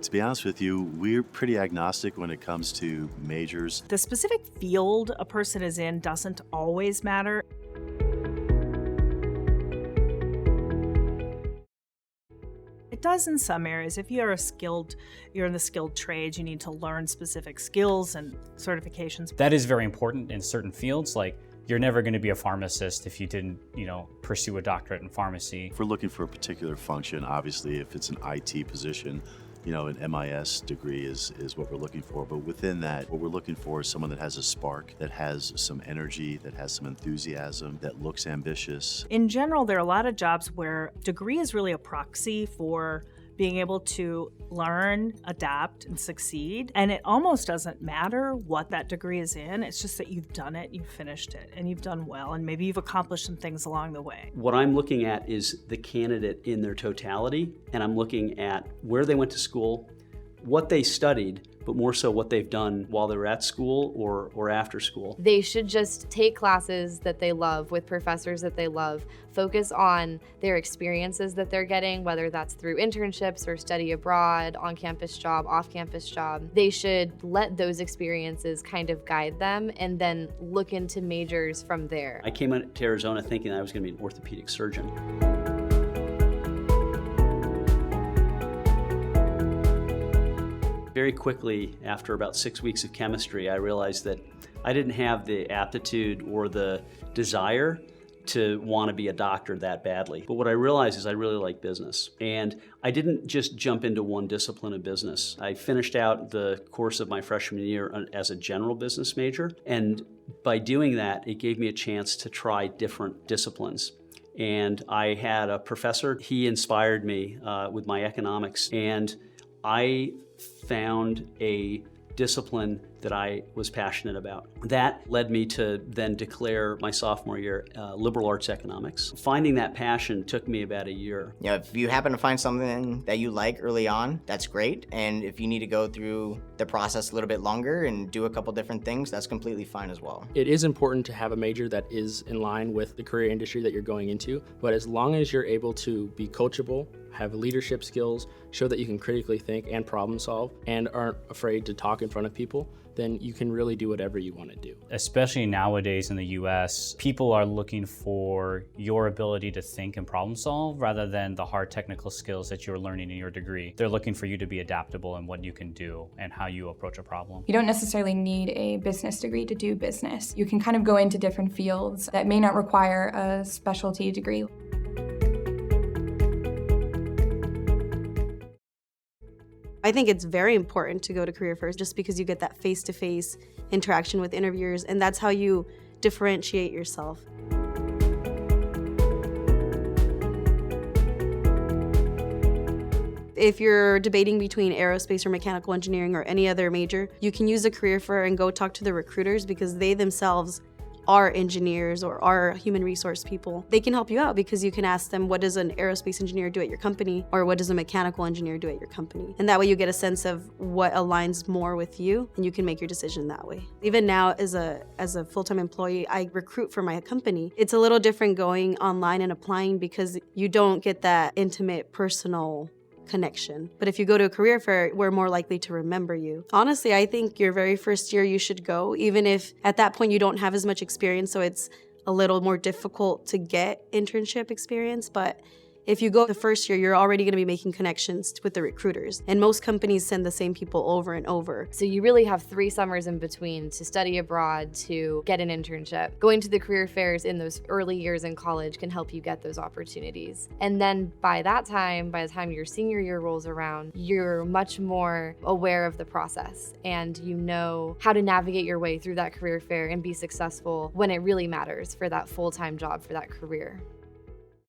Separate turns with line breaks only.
To be honest with you, we're pretty agnostic when it comes to majors.
The specific field a person is in doesn't always matter. It does in some areas. If you're in the skilled trades, you need to learn specific skills and certifications.
That is very important in certain fields. Like, you're never going to be a pharmacist if you didn't, pursue a doctorate in pharmacy.
If we're looking for a particular function, obviously if it's an IT position, an MIS degree is what we're looking for. But within that, what we're looking for is someone that has a spark, that has some energy, that has some enthusiasm, that looks ambitious.
In general, there are a lot of jobs where degree is really a proxy for being able to learn, adapt, and succeed. And it almost doesn't matter what that degree is in. It's just that you've done it, you've finished it, and you've done well, and maybe you've accomplished some things along the way.
What I'm looking at is the candidate in their totality, and I'm looking at where they went to school, what they studied, but more so what they've done while they were at school or after school.
They should just take classes that they love with professors that they love, focus on their experiences that they're getting, whether that's through internships or study abroad, on-campus job, off-campus job. They should let those experiences kind of guide them and then look into majors from there.
I came to Arizona thinking I was going to be an orthopedic surgeon. Very quickly, after about 6 weeks of chemistry, I realized that I didn't have the aptitude or the desire to want to be a doctor that badly. But what I realized is I really like business. And I didn't just jump into one discipline of business. I finished out the course of my freshman year as a general business major. And by doing that, it gave me a chance to try different disciplines. And I had a professor, he inspired me with my economics. And I found a discipline that I was passionate about. That led me to then declare my sophomore year liberal arts economics. Finding that passion took me about a year.
If you happen to find something that you like early on, that's great. And if you need to go through the process a little bit longer and do a couple different things, that's completely fine as well.
It is important to have a major that is in line with the career industry that you're going into, but as long as you're able to be coachable, have leadership skills, show that you can critically think and problem solve, and aren't afraid to talk in front of people, then you can really do whatever you want to do.
Especially nowadays in the US, people are looking for your ability to think and problem solve rather than the hard technical skills that you're learning in your degree. They're looking for you to be adaptable in what you can do and how you approach a problem.
You don't necessarily need a business degree to do business. You can kind of go into different fields that may not require a specialty degree.
I think it's very important to go to career fairs just because you get that face-to-face interaction with interviewers, and that's how you differentiate yourself. If you're debating between aerospace or mechanical engineering or any other major, you can use a career fair and go talk to the recruiters because they themselves are engineers or are human resource people. They can help you out because you can ask them, what does an aerospace engineer do at your company? Or what does a mechanical engineer do at your company? And that way you get a sense of what aligns more with you and you can make your decision that way. Even now as a full-time employee, I recruit for my company. It's a little different going online and applying because you don't get that intimate personal connection. But if you go to a career fair, we're more likely to remember you. Honestly, I think your very first year you should go, even if at that point you don't have as much experience, so it's a little more difficult to get internship experience. But if you go the first year, you're already going to be making connections with the recruiters. And most companies send the same people over and over.
So you really have 3 summers in between to study abroad, to get an internship. Going to the career fairs in those early years in college can help you get those opportunities. And then by the time your senior year rolls around, you're much more aware of the process and you know how to navigate your way through that career fair and be successful when it really matters for that full-time job, for that career.